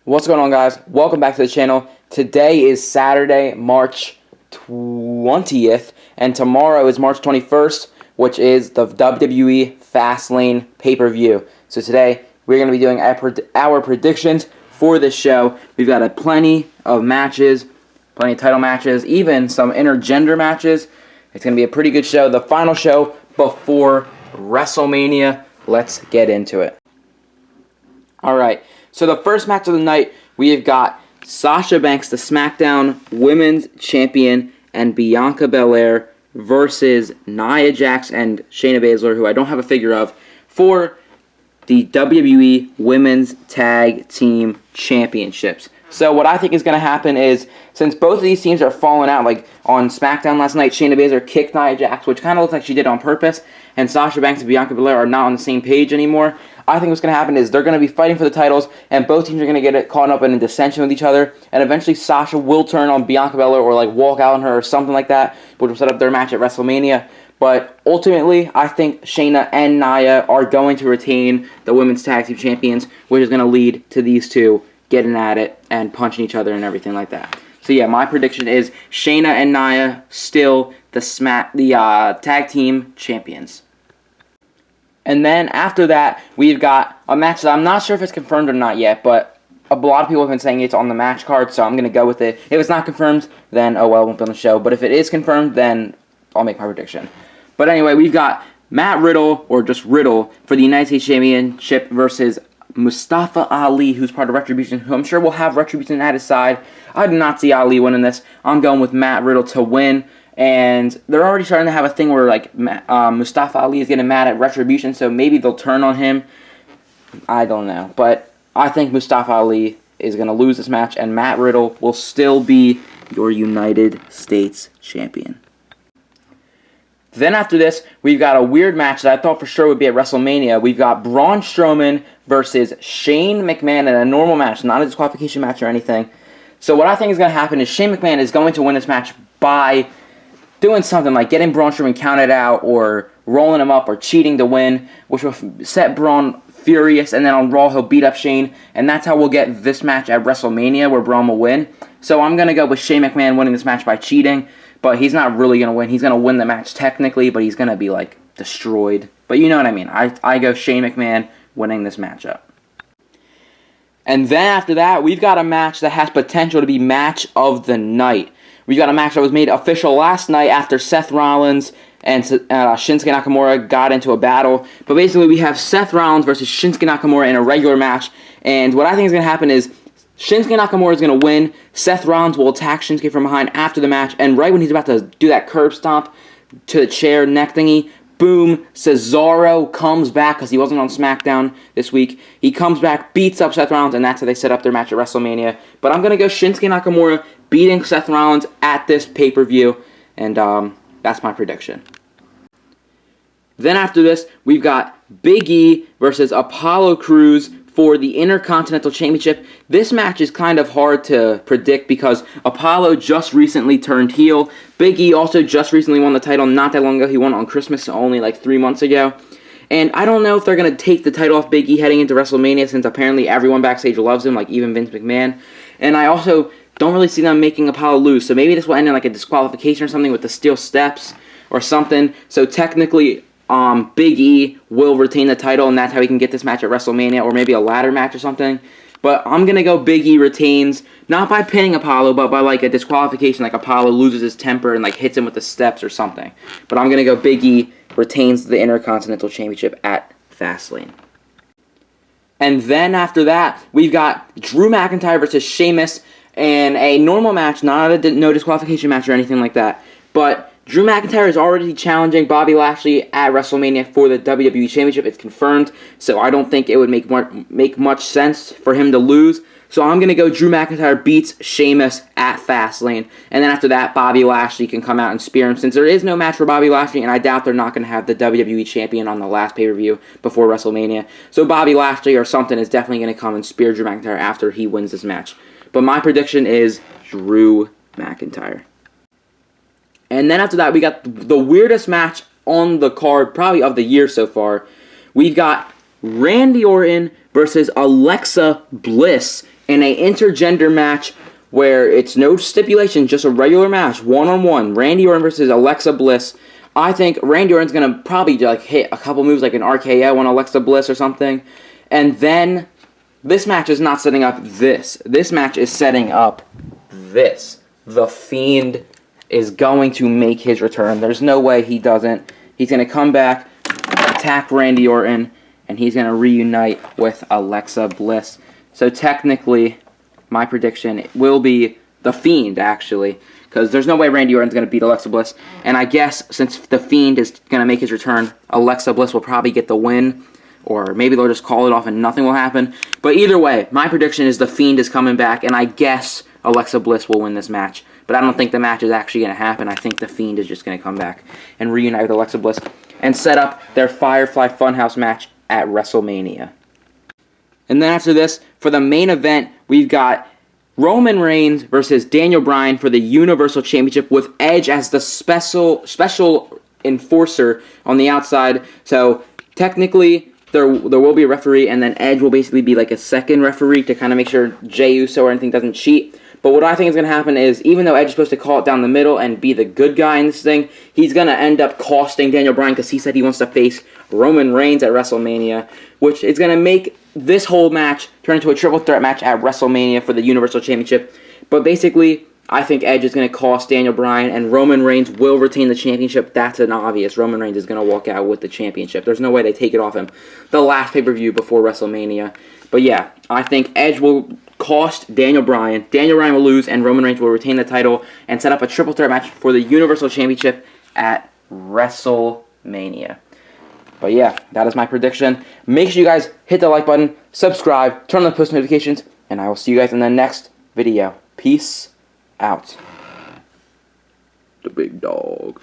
What's going on, guys? Welcome back to the channel. Today is Saturday, March 20th, and tomorrow is March 21st, which is the WWE Fastlane pay-per-view. So today, we're going to be doing our predictions for this show. We've got plenty of matches, plenty of title matches, even some intergender matches. It's going to be a pretty good show. The final show before WrestleMania. Let's get into it. Alright, so the first match of the night, we have got Sasha Banks, the SmackDown Women's Champion, and Bianca Belair versus Nia Jax and Shayna Baszler, who I don't have a figure of, for the WWE Women's Tag Team Championships. So what I think is going to happen is, since both of these teams are falling out, like on SmackDown last night, Shayna Baszler kicked Nia Jax, which kind of looks like she did on purpose, and Sasha Banks and Bianca Belair are not on the same page anymore. I think what's going to happen is they're going to be fighting for the titles, and both teams are going to get caught up in a dissension with each other, and eventually Sasha will turn on Bianca Belair or like walk out on her or something like that, which will set up their match at WrestleMania. But ultimately, I think Shayna and Nia are going to retain the Women's Tag Team Champions, which is going to lead to these two getting at it and punching each other and everything like that. So yeah, my prediction is Shayna and Nia still the tag team champions. And then after that, we've got a match that I'm not sure if it's confirmed or not yet, but a lot of people have been saying it's on the match card, so I'm going to go with it. If it's not confirmed, then oh well, it won't be on the show. But if it is confirmed, then I'll make my prediction. But anyway, we've got Matt Riddle, or just Riddle, for the United States Championship versus Mustafa Ali, who's part of Retribution, who I'm sure will have Retribution at his side. I do not see Ali winning this. I'm going with Matt Riddle to win. And they're already starting to have a thing where like Mustafa Ali is getting mad at Retribution, so maybe they'll turn on him. I don't know. But I think Mustafa Ali is going to lose this match, and Matt Riddle will still be your United States Champion. Then after this, we've got a weird match that I thought for sure would be at WrestleMania. We've got Braun Strowman versus Shane McMahon in a normal match, not a disqualification match or anything. So what I think is going to happen is Shane McMahon is going to win this match by doing something like getting Braun Strowman counted out or rolling him up or cheating to win, which will set Braun furious, and then on Raw he'll beat up Shane, and that's how we'll get this match at WrestleMania where Braun will win. So I'm going to go with Shane McMahon winning this match by cheating. But he's not really going to win. He's going to win the match technically, but he's going to be, like, destroyed. But you know what I mean. I go Shane McMahon winning this matchup. And then after that, we've got a match that has potential to be match of the night. We've got a match that was made official last night after Seth Rollins and Shinsuke Nakamura got into a battle. But basically, we have Seth Rollins versus Shinsuke Nakamura in a regular match. And what I think is going to happen is Shinsuke Nakamura is going to win. Seth Rollins will attack Shinsuke from behind after the match, and right when he's about to do that curb stomp to the chair neck thingy, boom, Cesaro comes back because he wasn't on SmackDown this week. He comes back, beats up Seth Rollins, and that's how they set up their match at WrestleMania. But I'm going to go Shinsuke Nakamura beating Seth Rollins at this pay-per-view, and that's my prediction. Then after this, we've got Big E versus Apollo Crews for the Intercontinental Championship. This match is kind of hard to predict because Apollo just recently turned heel. Big E also just recently won the title not that long ago. He won on Christmas only like 3 months ago. And I don't know if they're going to take the title off Big E heading into WrestleMania, since apparently everyone backstage loves him, like even Vince McMahon. And I also don't really see them making Apollo lose. So maybe this will end in like a disqualification or something with the steel steps or something. So technically, Big E will retain the title, and that's how he can get this match at WrestleMania, or maybe a ladder match or something. But I'm going to go Big E retains, not by pinning Apollo, but by like a disqualification, like Apollo loses his temper and like hits him with the steps or something. But I'm going to go Big E retains the Intercontinental Championship at Fastlane. And then after that, we've got Drew McIntyre versus Sheamus in a normal match, not no disqualification match or anything like that. But Drew McIntyre is already challenging Bobby Lashley at WrestleMania for the WWE Championship. It's confirmed, so I don't think it would make much sense for him to lose. So I'm going to go Drew McIntyre beats Sheamus at Fastlane. And then after that, Bobby Lashley can come out and spear him, since there is no match for Bobby Lashley, and I doubt they're not going to have the WWE Champion on the last pay-per-view before WrestleMania. So Bobby Lashley or something is definitely going to come and spear Drew McIntyre after he wins this match. But my prediction is Drew McIntyre. And then after that, we got the weirdest match on the card, probably of the year so far. We've got Randy Orton versus Alexa Bliss in a intergender match where it's no stipulation, just a regular match, one-on-one, Randy Orton versus Alexa Bliss. I think Randy Orton's going to probably like hit a couple moves like an RKO on Alexa Bliss or something. And then this match is not setting up this. This match is setting up this. The Fiend is going to make his return. There's no way he doesn't. He's going to come back, attack Randy Orton, and he's going to reunite with Alexa Bliss. So technically, my prediction will be The Fiend, actually, because there's no way Randy Orton's going to beat Alexa Bliss. And I guess since The Fiend is going to make his return, Alexa Bliss will probably get the win, or maybe they'll just call it off and nothing will happen. But either way, my prediction is The Fiend is coming back, and I guess Alexa Bliss will win this match. But I don't think the match is actually going to happen. I think The Fiend is just going to come back and reunite with Alexa Bliss and set up their Firefly Funhouse match at WrestleMania. And then after this, for the main event, we've got Roman Reigns versus Daniel Bryan for the Universal Championship with Edge as the special enforcer on the outside. So technically, there will be a referee, and then Edge will basically be like a second referee to kind of make sure Jey Uso or anything doesn't cheat. But what I think is going to happen is, even though Edge is supposed to call it down the middle and be the good guy in this thing, he's going to end up costing Daniel Bryan because he said he wants to face Roman Reigns at WrestleMania, which is going to make this whole match turn into a triple threat match at WrestleMania for the Universal Championship. But basically, I think Edge is going to cost Daniel Bryan, and Roman Reigns will retain the championship. That's an obvious. Roman Reigns is going to walk out with the championship. There's no way they take it off him the last pay-per-view before WrestleMania. But yeah, I think Edge will cost Daniel Bryan. Daniel Bryan will lose, and Roman Reigns will retain the title and set up a triple threat match for the Universal Championship at WrestleMania. But yeah, that is my prediction. Make sure you guys hit the like button, subscribe, turn on the post notifications, and I will see you guys in the next video. Peace out. The big dog.